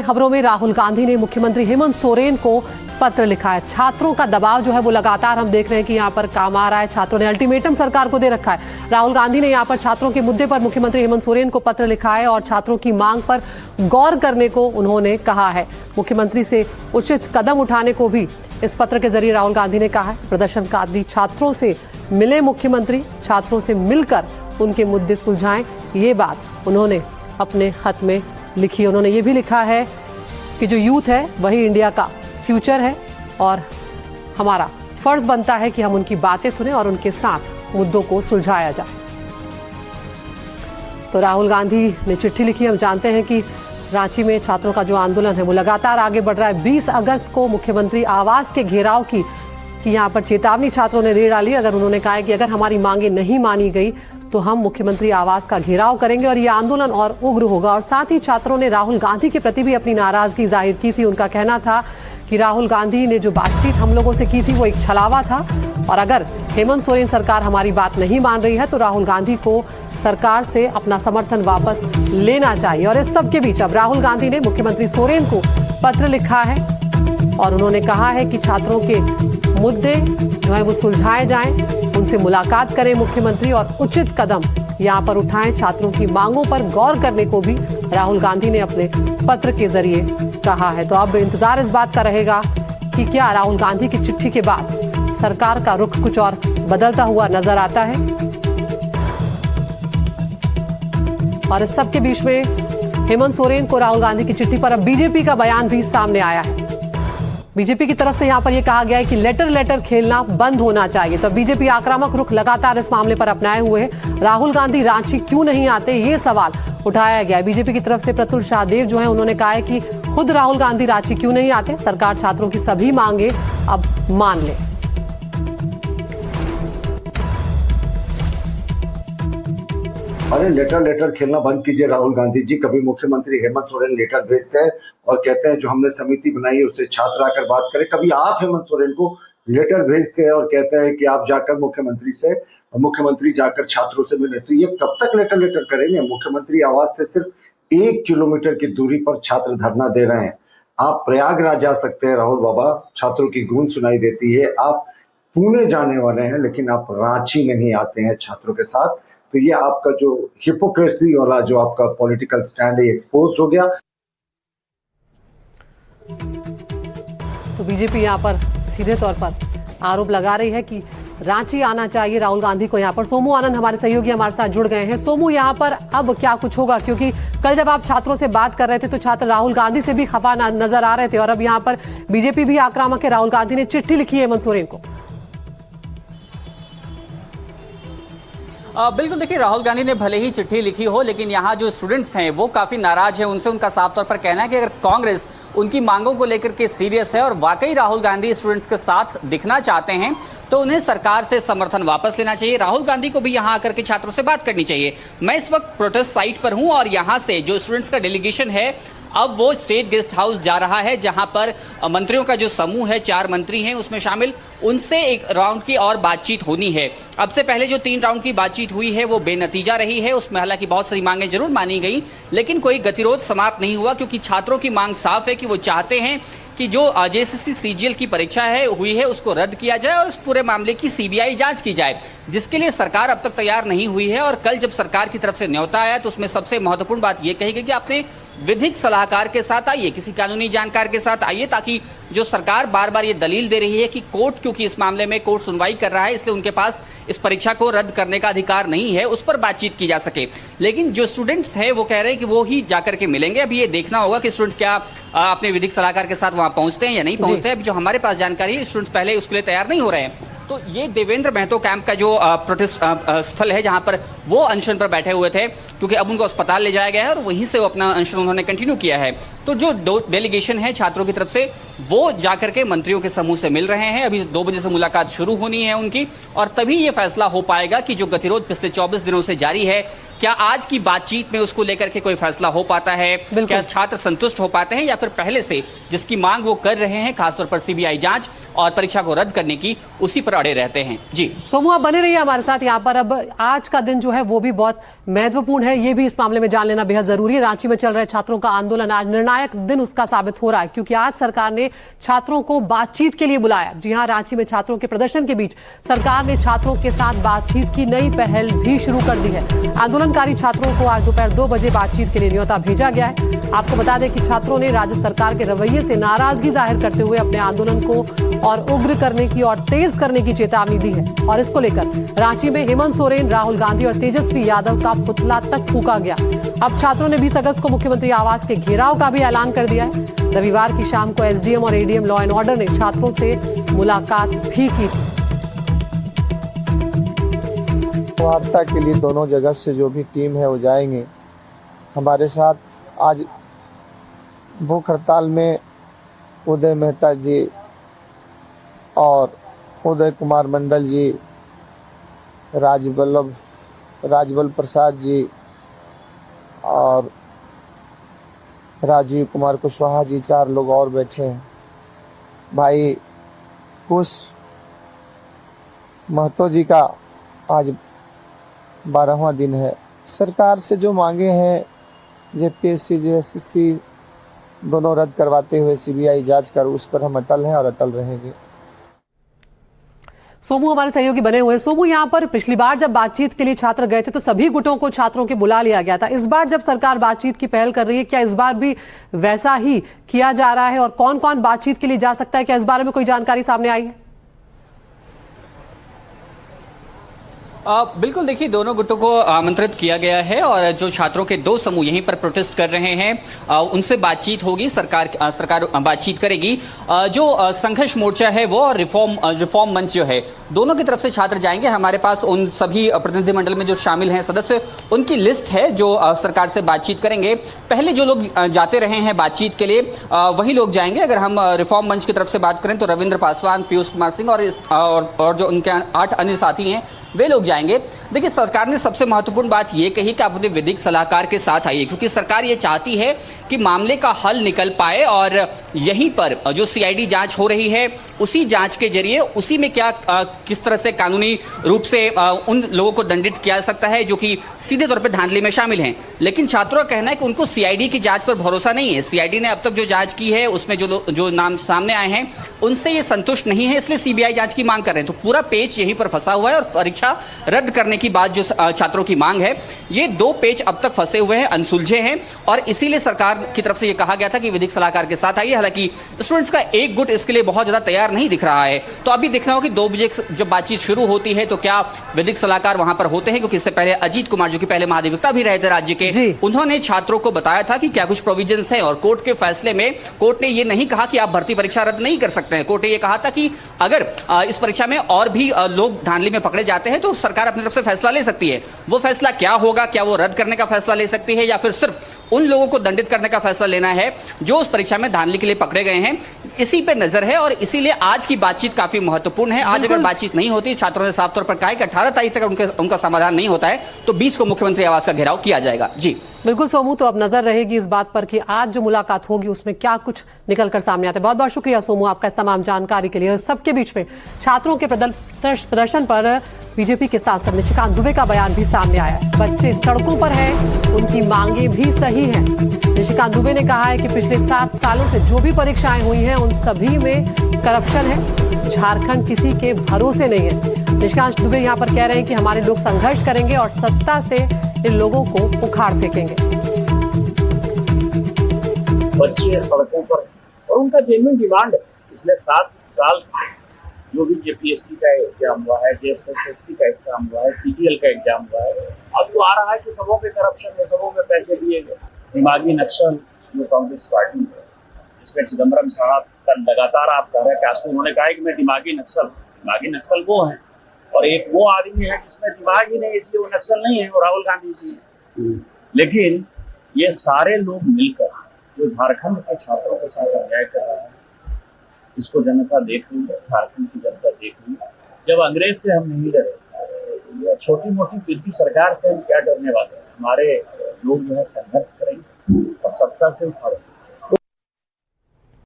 खबरों में राहुल गांधी ने मुख्यमंत्री हेमंत सोरेन को पत्र लिखा है। छात्रों का दबाव जो है वो लगातार हम देख रहे हैं कि यहाँ पर काम आ रहा है। छात्रों ने अल्टीमेटम सरकार को दे रखा है। राहुल गांधी ने यहाँ पर छात्रों के मुद्दे पर मुख्यमंत्री हेमंत सोरेन को पत्र लिखा है और छात्रों की मांग पर गौर करने को उन्होंने कहा है। मुख्यमंत्री से उचित कदम उठाने को भी इस पत्र के जरिए राहुल गांधी ने कहा है। प्रदर्शनकारी छात्रों से मिले मुख्यमंत्री, छात्रों से मिलकर उनके मुद्दे सुलझाएं, ये बात उन्होंने अपने खत में लिखी। उन्होंने ये भी लिखा है कि जो यूथ है वही इंडिया का फ्यूचर है और हमारा फर्ज बनता है कि हम उनकी बातें सुने और उनके साथ मुद्दों को सुलझाया जाए। तो राहुल गांधी ने चिट्ठी लिखी। हम जानते हैं कि रांची में छात्रों का जो आंदोलन है वो लगातार आगे बढ़ रहा है। 20 अगस्त को मुख्यमंत्री आवास के घेराव की यहाँ पर चेतावनी छात्रों ने दे डाली। अगर उन्होंने कहा है कि अगर हमारी मांगे नहीं मानी गई तो हम मुख्यमंत्री आवास का घेराव करेंगे और ये आंदोलन और उग्र होगा। और साथ ही छात्रों ने राहुल गांधी के प्रति भी अपनी नाराजगी जाहिर की थी। उनका कहना था कि राहुल गांधी ने जो बातचीत हम लोगों से की थी वो एक छलावा था और अगर हेमंत सोरेन सरकार हमारी बात नहीं मान रही है तो राहुल गांधी को सरकार से अपना समर्थन वापस लेना चाहिए। और इस सब के बीच अब राहुल गांधी ने मुख्यमंत्री सोरेन को पत्र लिखा है और उन्होंने कहा है कि छात्रों के मुद्दे जो है वो सुलझाए जाएं, उनसे मुलाकात करें मुख्यमंत्री और उचित कदम यहाँ पर उठाएं। छात्रों की मांगों पर गौर करने को भी राहुल गांधी ने अपने पत्र के जरिए कहा है। तो अब इंतजार इस बात का रहेगा कि क्या राहुल गांधी की चिट्ठी के बाद सरकार का रुख कुछ और बदलता हुआ नजर आता है। और इस सब के बीच में हेमंत सोरेन को राहुल गांधी की चिट्ठी पर अब बीजेपी का बयान भी सामने आया है। बीजेपी की तरफ से यहाँ पर यह कहा गया है कि लेटर खेलना बंद होना चाहिए। तो बीजेपी आक्रामक रुख लगातार इस मामले पर अपनाए हुए है। राहुल गांधी रांची क्यों नहीं आते, ये सवाल उठाया गया है। बीजेपी की तरफ से प्रतुल शाहदेव जो है उन्होंने कहा है कि खुद राहुल गांधी रांची क्यों नहीं आते, सरकार छात्रों की सभी मांगे अब मान ले। अरे लेटर खेलना बंद कीजिए राहुल गांधी जी। कभी मुख्यमंत्री हेमंत सोरेन लेटर भेजते हैं और कहते हैं जो हमने समिति बनाई है उससे छात्र आकर बात करें। कभी आप हेमंत सोरेन को लेटर भेजते हैं और कहते हैं कि आप जाकर मुख्यमंत्री जाकर छात्रों से मिले। तो ये कब तक लेटर करेंगे? मुख्यमंत्री आवास से सिर्फ 1 किलोमीटर की दूरी पर छात्र धरना दे रहे हैं। आप प्रयागराज जा सकते हैं राहुल बाबा, छात्रों की गूंज सुनाई देती है। आप पुणे जाने वाले हैं लेकिन आप रांची नहीं आते हैं छात्रों के साथ। तो ये आपका जो हिपोक्रेसी वाला जो आपका पॉलिटिकल स्टैंड है एक्सपोज्ड हो गया। तो बीजेपी यहाँ पर सीधे तौर पर आरोप लगा रही है कि रांची आना चाहिए राहुल गांधी को। यहाँ पर सोमू आनंद हमारे सहयोगी हमारे साथ जुड़ गए हैं। सोमू, यहाँ पर अब क्या कुछ होगा, क्योंकि कल जब आप छात्रों से बात कर रहे थे तो छात्र राहुल गांधी से भी खफा नजर आ रहे थे और अब यहाँ पर बीजेपी भी आक्रामक है। राहुल गांधी ने चिट्ठी लिखी है हेमंत सोरेन को। बिल्कुल, देखिए राहुल गांधी ने भले ही चिट्ठी लिखी हो लेकिन यहाँ जो स्टूडेंट्स हैं वो काफ़ी नाराज हैं उनसे। उनका साफ तौर पर कहना है कि अगर कांग्रेस उनकी मांगों को लेकर के सीरियस है और वाकई राहुल गांधी स्टूडेंट्स के साथ दिखना चाहते हैं तो उन्हें सरकार से समर्थन वापस लेना चाहिए। राहुल गांधी को भी यहाँ आकर के छात्रों से बात करनी चाहिए। मैं इस वक्त प्रोटेस्ट साइट पर हूँ और यहाँ से जो स्टूडेंट्स का डेलीगेशन है अब वो स्टेट गेस्ट हाउस जा रहा है जहां पर मंत्रियों का जो समूह है, 4 मंत्री हैं उसमें शामिल, उनसे एक राउंड की और बातचीत होनी है। अब से पहले जो 3 राउंड की बातचीत हुई है वो बेनतीजा रही है। उसमें हालांकि बहुत सारी मांगें जरूर मानी गई लेकिन कोई गतिरोध समाप्त नहीं हुआ, क्योंकि छात्रों की मांग साफ है कि वो चाहते हैं कि जो जेएसएससी सीजीएल की परीक्षा हुई है उसको रद्द किया जाए और इस पूरे मामले की सीबीआई जांच की जाए, जिसके लिए सरकार अब तक तैयार नहीं हुई है। और कल जब सरकार की तरफ से न्योता आया तो उसमें सबसे महत्वपूर्ण बात यह कही गई कि आपने विधिक सलाहकार के साथ आइए, किसी कानूनी जानकार के साथ आइए, ताकि जो सरकार बार बार ये दलील दे रही है कि कोर्ट, क्योंकि इस मामले में कोर्ट सुनवाई कर रहा है इसलिए उनके पास इस परीक्षा को रद्द करने का अधिकार नहीं है, उस पर बातचीत की जा सके। लेकिन जो स्टूडेंट्स हैं वो कह रहे हैं कि वो ही जाकर के मिलेंगे। अभी ये देखना होगा कि स्टूडेंट्स क्या अपने विधिक सलाहकार के साथ वहां पहुंचते हैं या नहीं पहुंचते हैं। अभी जो हमारे पास जानकारी है स्टूडेंट्स पहले उसके लिए तैयार नहीं हो रहे हैं। तो ये देवेंद्र महतो कैंप का जो प्रोटेस्ट स्थल है जहां पर वो अनशन पर बैठे हुए थे, क्योंकि अब उनको अस्पताल ले जाया गया है और वहीं से वो अपना अनशन उन्होंने कंटिन्यू किया है। तो जो डेलीगेशन है छात्रों की तरफ से वो जाकर के मंत्रियों के समूह से मिल रहे हैं। अभी 2 बजे से मुलाकात शुरू होनी है उनकी और तभी ये फैसला हो पाएगा कि जो गतिरोध पिछले 24 दिनों से जारी है क्या आज की बातचीत में उसको लेकर के कोई फैसला हो पाता है, क्या छात्र संतुष्ट हो पाते हैं या फिर पहले से जिसकी मांग वो कर रहे हैं खासतौर पर सीबीआई जांच और परीक्षा को रद्द करने की, उसी पर अड़े रहते हैं। जी सोमू, आप बने रहिए हमारे साथ यहाँ पर। अब आज का दिन जो है वो भी बहुत महत्वपूर्ण है, ये भी इस मामले में जान लेना बेहद जरूरी है। रांची में चल रहे छात्रों का आंदोलन आज निर्णायक निर्णायक दिन उसका साबित हो रहा है, क्योंकि आज सरकार ने छात्रों को बातचीत के लिए बुलाया। जी हां, रांची में छात्रों के प्रदर्शन के बीच सरकार ने छात्रों के साथ बातचीत की नई पहल भी शुरू कर दी है। आंदोलनकारी छात्रों को आज दोपहर 2 बजे बातचीत के लिए न्योता भेजा गया है। आपको बता दें कि छात्रों ने राज्य सरकार के रवैये से नाराजगी जाहिर करते हुए अपने आंदोलन को और उग्र करने की और तेज करने की चेतावनी दी है। और इसको लेकर रांची में हेमंत सोरेन, राहुल गांधी और तेजस्वी यादव का पुतला तक फूंका गया। अब छात्रों ने 20 अगस्त को मुख्यमंत्री आवास के घेराव का भी ऐलान कर दिया है। रविवार की शाम को एसडीएम और एडीएम लॉ एंड ऑर्डर ने छात्रों से मुलाकात भी की थी। वार्ता के लिए दोनों जगह से जो भी टीम है वो जाएंगे। हमारे साथ आज भूख हड़ताल में उदय मेहता जी और उदय कुमार मंडल जी, राजबल प्रसाद जी और राजीव कुमार कुशवाहा जी, 4 लोग और बैठे हैं। भाई कुश महतो जी का आज 12वां दिन है। सरकार से जो मांगे हैं जेपीएससी जेएसएससी दोनों रद्द करवाते हुए सीबीआई जांच कर, उस पर हम अटल हैं और अटल रहेंगे। सोमू हमारे सहयोगी बने हुए। सोमू, यहाँ पर पिछली बार जब बातचीत के लिए छात्र गए थे तो सभी गुटों को छात्रों के बुला लिया गया था। इस बार जब सरकार बातचीत की पहल कर रही है, क्या इस बार भी वैसा ही किया जा रहा है और कौन कौन बातचीत के लिए जा सकता है? क्या इस बारे में कोई जानकारी सामने आई है? बिल्कुल, देखिए दोनों गुटों को आमंत्रित किया गया है और जो छात्रों के 2 समूह यहीं पर प्रोटेस्ट कर रहे हैं उनसे बातचीत होगी। सरकार बातचीत करेगी। जो संघर्ष मोर्चा है वो और रिफॉर्म मंच जो है, दोनों की तरफ से छात्र जाएंगे। हमारे पास उन सभी प्रतिनिधिमंडल में जो शामिल हैं सदस्य, उनकी लिस्ट है जो सरकार से बातचीत करेंगे। पहले जो लोग जाते रहे हैं बातचीत के लिए वही लोग जाएंगे। अगर हम रिफॉर्म मंच की तरफ से बात करें तो रविंद्र पासवान, पीयूष कुमार सिंह और जो उनके 8 अन्य साथी हैं वे लोग जाएंगे। देखिए, सरकार ने सबसे महत्वपूर्ण बात यह कही कि आप अपने विधिक सलाहकार के साथ आइए, क्योंकि सरकार ये चाहती है कि मामले का हल निकल पाए और यहीं पर जो सीआईडी जांच हो रही है उसी जांच के जरिए उसी में क्या किस तरह से कानूनी रूप से उन लोगों को दंडित किया जा सकता है जो कि सीधे तौर पर धांधली में शामिल हैं। लेकिन छात्रों का कहना है कि उनको सीआईडी की जांच पर भरोसा नहीं है। सीआईडी ने अब तक जो जांच की है उसमें जो नाम सामने आए हैं उनसे ये संतुष्ट नहीं है, इसलिए सीबीआई जांच की मांग कर रहे हैं। तो पूरा पेच यहीं पर फंसा हुआ है और परीक्षा रद्द करने की बात जो छात्रों की मांग है, ये 2 पेच अब तक फंसे हुए हैं, अनसुलझे हैं और इसीलिए सरकार की तरफ से ये कहा गया था कि विधिक सलाहकार के साथ आइए। हालांकि स्टूडेंट्स का एक गुट इसके लिए बहुत ज्यादा तैयार नहीं दिख रहा है। तो अभी देखना होगा कि 2 बजे जब बातचीत शुरू होती है तो क्या विधिक सलाहकार वहां पर होते हैं, क्योंकि इससे पहले अजीत कुमार जो कि पहले महाधिवक्ता भी रहे थे राज्य के, उन्होंने छात्रों को बताया था कि क्या कुछ प्रोविजंस है और कोर्ट के फैसले में कोर्ट ने यह नहीं कहा कि आप भर्ती परीक्षा रद्द नहीं कर सकते हैं। कोर्ट ने यह कहा था कि अगर इस परीक्षा में और भी लोग धांधली में पकड़े जाते हैं तो सरकार अपनी तरफ से फैसला ले सकती है। वो फैसला क्या होगा? क्या वो रद्द करने का फैसला ले सकती है या फिर सिर्फ उन लोगों को दंडित करने का फैसला लेना है जो उस परीक्षा में धांधली के लिए पकड़े गए हैं? इसी पे नजर है और इसीलिए आज की बातचीत काफी महत्वपूर्ण है। आज अगर बातचीत नहीं होती, छात्रों ने साफ तौर पर कहा है कि 18 तारीख तक उनका समाधान नहीं होता है तो 20 को मुख्यमंत्री आवास का घेराव किया जाएगा। जी बिल्कुल सोमू, तो अब नजर रहेगी इस बात पर कि आज जो मुलाकात होगी उसमें क्या कुछ निकल कर सामने आता है। बहुत बहुत शुक्रिया सोमू आपका इस तमाम जानकारी के लिए। सबके बीच में छात्रों के प्रदर्शन पर बीजेपी के सांसद निशिकांत दुबे का बयान भी सामने आया है। बच्चे सड़कों पर हैं, उनकी मांगे भी सही हैं। निशिकांत दुबे ने कहा है कि पिछले 7 सालों से जो भी परीक्षाएं हुई हैं उन सभी में करप्शन है। झारखंड किसी के भरोसे नहीं है। निशिकांत दुबे यहाँ पर कह रहे हैं कि हमारे लोग संघर्ष करेंगे और सत्ता से इन लोगों को उखाड़ फेंकेंगे। बच्चे सड़कों पर और उनका जेन्युइन डिमांड है। पिछले 7 साल से जो भी जेपीएससी का एग्जाम हुआ है, जेएसएससी का एग्जाम हुआ है, सीटीएल का एग्जाम हुआ है, अब तो आ रहा है कि सबों पे करप्शन है, सबों पे पैसे दिए गए। दिमागी नक्सल जो कांग्रेस पार्टी है, जिसमें चिदम्बरम साहब का लगातार आप कह रहे हैं कि उन्होंने कहा है कि मैं दिमागी नक्सल वो है और एक वो आदमी है जिसमें दिमाग ही नहीं, इसलिए वो नक्सल नहीं है, वो राहुल गांधी जी। लेकिन ये सारे लोग मिलकर जो झारखंड के छात्रों के साथ अन्याय कर रहा है, इसको जनता देख रही है, झारखंड की जनता देख रही है। जब अंग्रेज से हम नहीं डरे, छोटी मोटी पिछली सरकार से हम क्या डरने वाले हैं? हमारे लोग जो है संघर्ष करेंगे और सत्ता से उखाड़